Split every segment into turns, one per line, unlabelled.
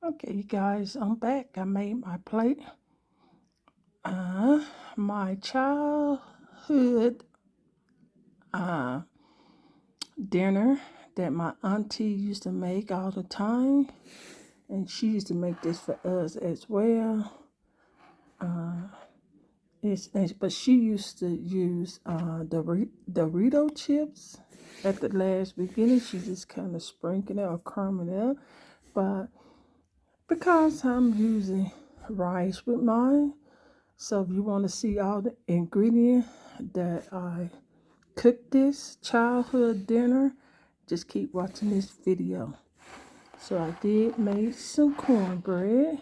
Okay, you guys, I'm back. I made my plate. My childhood dinner that my auntie used to make all the time, and she used to make this for us as well. But she used to use Dorito chips at the last beginning. She just kind of sprinkled it or crumbled it up, but because I'm using rice with mine. So if you want to see all the ingredients that I cooked this childhood dinner, just keep watching this video. So I did make some cornbread.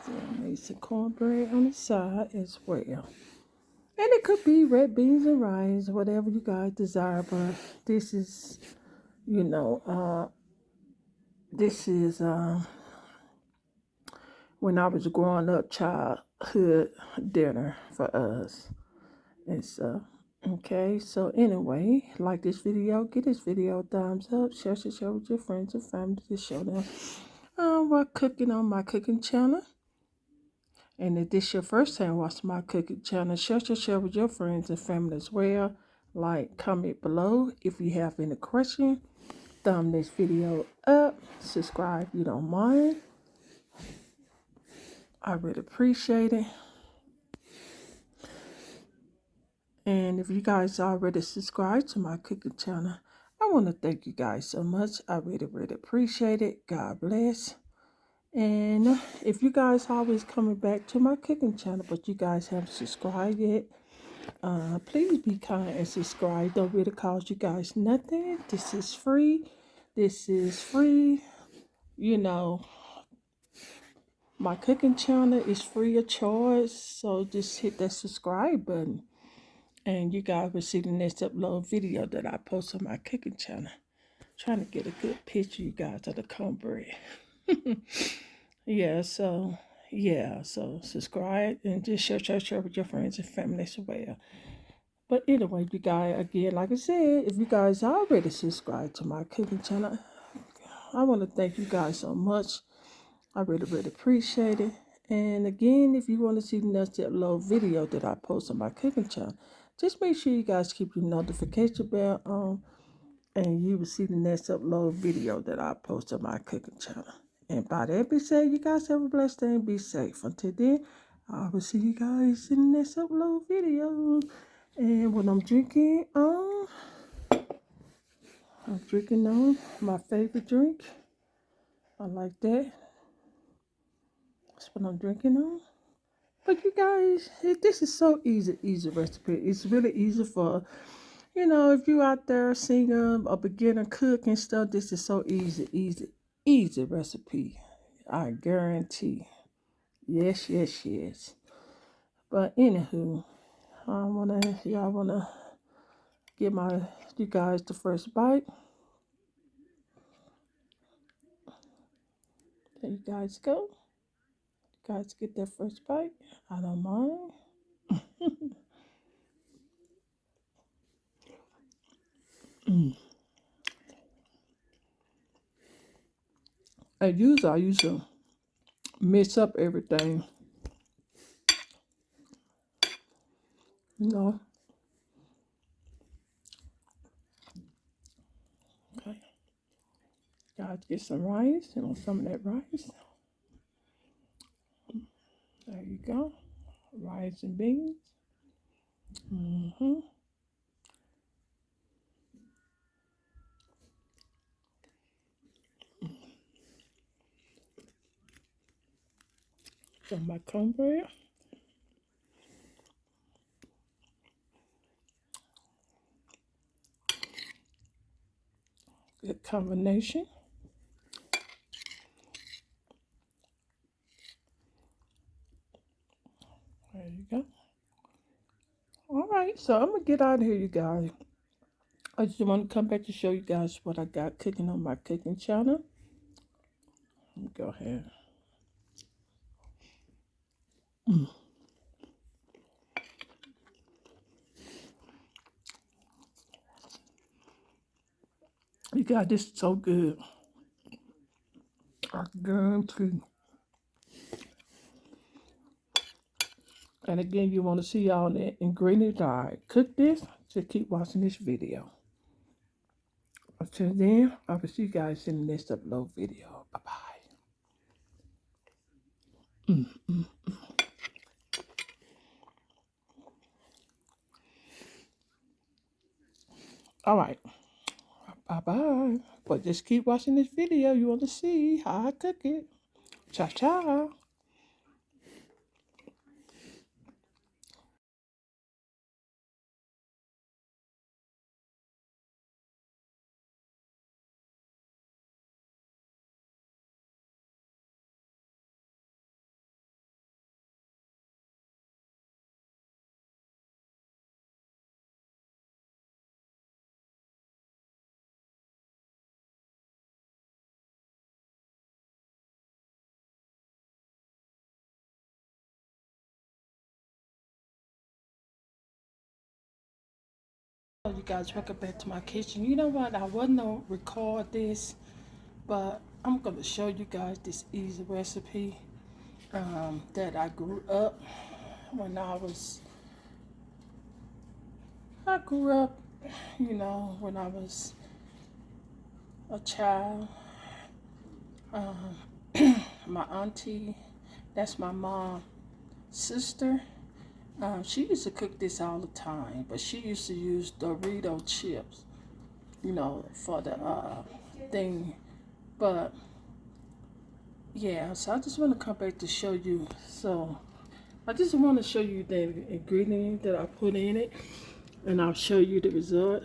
So I made some cornbread on the side as well. And it could be red beans and rice, whatever you guys desire. But this is, you know, this is when I was growing up childhood dinner for us. And so, okay, so anyway, like this video, give this video a thumbs up, share with your friends and family to show them what cooking on my cooking channel. And if this your first time watching my cooking channel, share with your friends and family as well. Like, comment below if you have any questions. Thumb this video up, subscribe if you don't mind. I really appreciate it. And if you guys already subscribed to my cooking channel, I want to thank you guys so much. I really appreciate it. God bless. And if you guys always coming back to my cooking channel, but you guys haven't subscribed yet, please be kind and subscribe. Don't really cost you guys nothing. This is free. You know, my cooking channel is free of charge. So just hit that subscribe button. And you guys will see the next upload video that I post on my cooking channel. Trying to get a good picture, you guys, of the cornbread. So subscribe and just share with your friends and family as well. But anyway, you guys, again, like I said, if you guys already subscribed to my cooking channel, I want to thank you guys so much. I really appreciate it. And again, if you want to see the next upload video that I post on my cooking channel, just make sure you guys keep your notification bell on, and you will see the next upload video that I post on my cooking channel. And by that being said, you guys have a blessed day and be safe. Until then, I will see you guys in the next upload video. And when I'm drinking on my favorite drink. I like that. That's what I'm drinking on. But you guys, this is so easy recipe. It's really easy for, if you out there seeing a beginner cook and stuff, this is so easy recipe. I guarantee. Yes. But anywho, y'all wanna give you guys the first bite. There you guys go. You guys get that first bite. I don't mind. I used to mix up everything. You know. Okay. Guys, get some rice. Some of that rice. There you go. Rice and beans. Some of my cornbread. Good combination. There you go. All right, so I'm gonna get out of here, you guys. I just want to come back to show you guys what I got cooking on my cooking channel. Let me go ahead. You guys, this is so good. guarantee. And again, you want to see all the ingredients. All right, cook this. Just keep watching this video. Until then, I will see you guys in the next upload video. Bye bye. All right. Bye bye. But just keep watching this video. You want to see how I cook it. Ciao, ciao. You guys, welcome back to my kitchen. You know what? I wasn't gonna record this, but I'm gonna show you guys this easy recipe that I grew up when I grew up, you know, when I was a child. My auntie, that's my mom's sister. She used to cook this all the time, but she used to use Dorito chips, you know, for the thing. But yeah, so I just want to come back to show you. So I just want to show you the ingredient that I put in it, and I'll show you the result.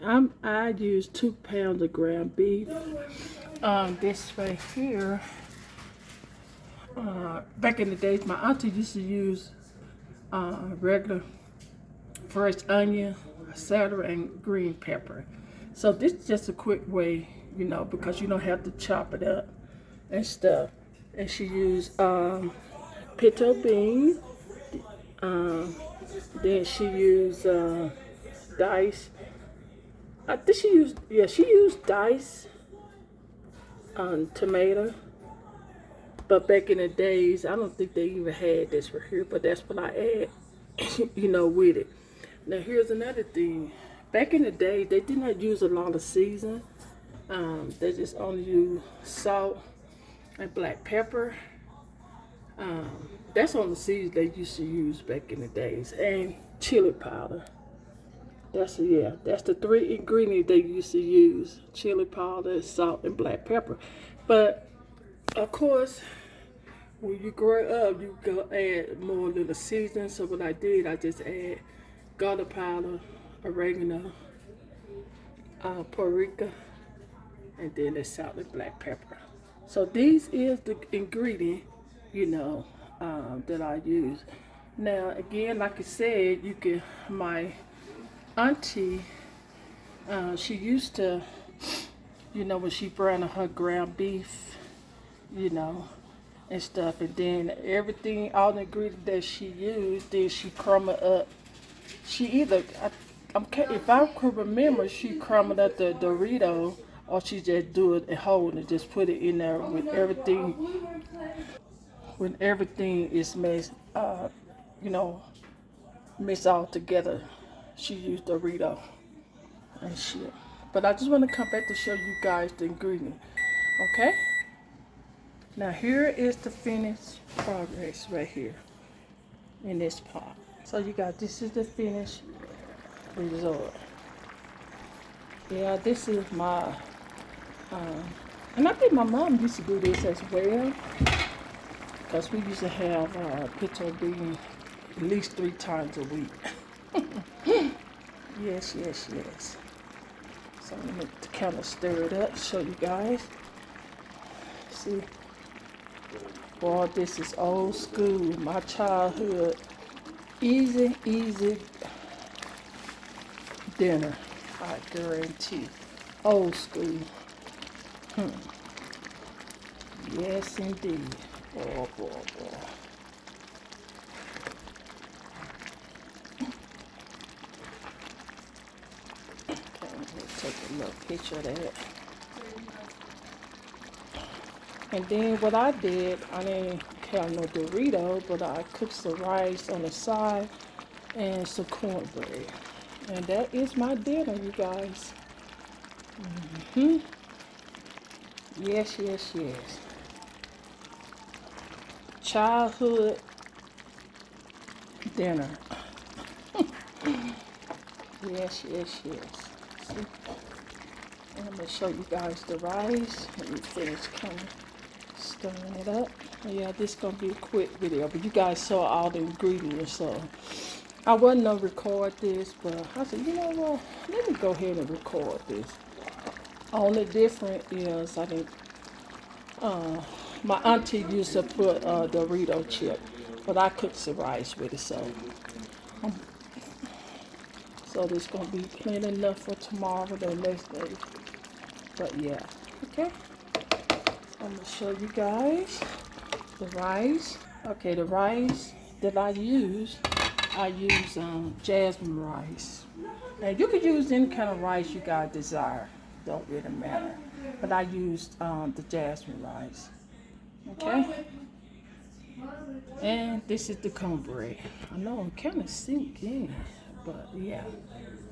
I use 2 pounds of ground beef. This right here. Back in the days, my auntie used to use regular fresh onion, celery, and green pepper. So this is just a quick way, you know, because you don't have to chop it up and stuff. And she used pinto beans. Then she used dice. I think she used dice tomato. But back in the days, I don't think they even had this right here, but that's what I add, you know, with it. Now here's another thing. Back in the day, they did not use a lot of season. They just only use salt and black pepper. That's on the seeds they used to use back in the days, and chili powder. That's the 3 ingredients they used to use: chili powder, salt, and black pepper. But of course, when you grow up, you go add more little seasoning. So what I did, I just add garlic powder, oregano, paprika, and then the salt and black pepper. So these is the ingredient, you know, that I use. Now again, like I said, my auntie, she used to, you know, when she burned her ground beef, you know, and stuff, and then everything, all the ingredients that she used, then she crumbled up. She either, if I could remember, she crumbled up the Dorito, or she just do it whole and just put it in there with everything. When everything is mixed, you know, mixed all together, she used Dorito and shit. But I just want to come back to show you guys the ingredient. Okay? Now here is the finished progress right here in this pot. So you got, this is the finished result. Yeah, this is my, and I think my mom used to do this as well, because we used to have pinto beans at least 3 times a week. Yes, yes, yes. So I'm going to kind of stir it up, show you guys. See, boy, this is old school, my childhood. Easy, easy dinner, I guarantee. Old school. Yes, indeed. Oh, boy, boy. Okay, let me take a little picture of that. And then what I did, I didn't have no Dorito, but I cooked some rice on the side and some cornbread. And that is my dinner, you guys. Yes, yes, yes. Childhood dinner. Yes, yes, yes. See? And I'm going to show you guys the rice. Let me finish kind of stirring it up. Yeah, this is going to be a quick video, but you guys saw all the ingredients, so I wasn't going to record this, but I said, you know what, let me go ahead and record this. Only different is I think my auntie used to put Dorito chip, but I cooked some rice with it, so there's gonna be plenty enough for tomorrow, the next day. But yeah, okay. I'm gonna show you guys the rice. Okay, the rice that I use jasmine rice. Now you could use any kind of rice you guys desire. Don't really matter. But I used the jasmine rice. Okay. And this is the cornbread. I know I'm kind of sink in, but yeah,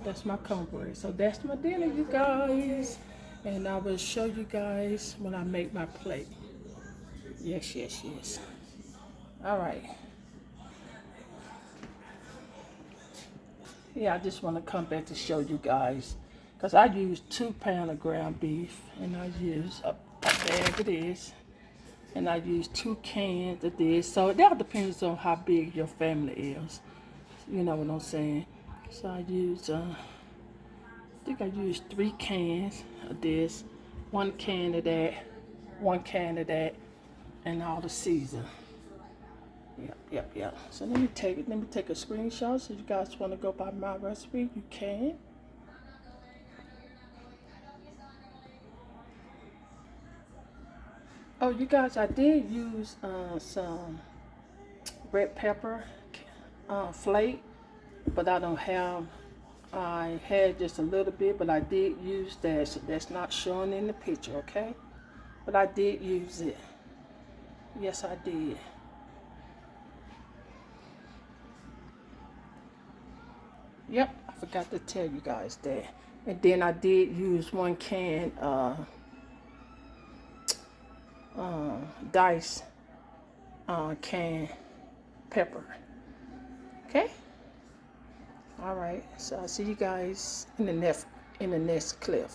that's my cornbread. So that's my dinner, you guys. And I will show you guys when I make my plate. Yes, yes, yes. All right. Yeah, I just want to come back to show you guys, because I used 2 pounds of ground beef, and I used a bag of this, and I used 2 cans of this. So it all depends on how big your family is. You know what I'm saying? So I used, I think I used 3 cans of this, 1 can of that, 1 can of that, and all the season. Yep. So let me take a screenshot. So you guys want to go by my recipe, you can. Oh, you guys, I did use some red pepper flake, but I don't have. I had just a little bit, but I did use that. So that's not showing in the picture, okay? But I did use it. Yes, I did. Yep, I forgot to tell you guys that. And then I did use 1 can diced canned pepper. Okay. All right. So I'll see you guys in the next clip.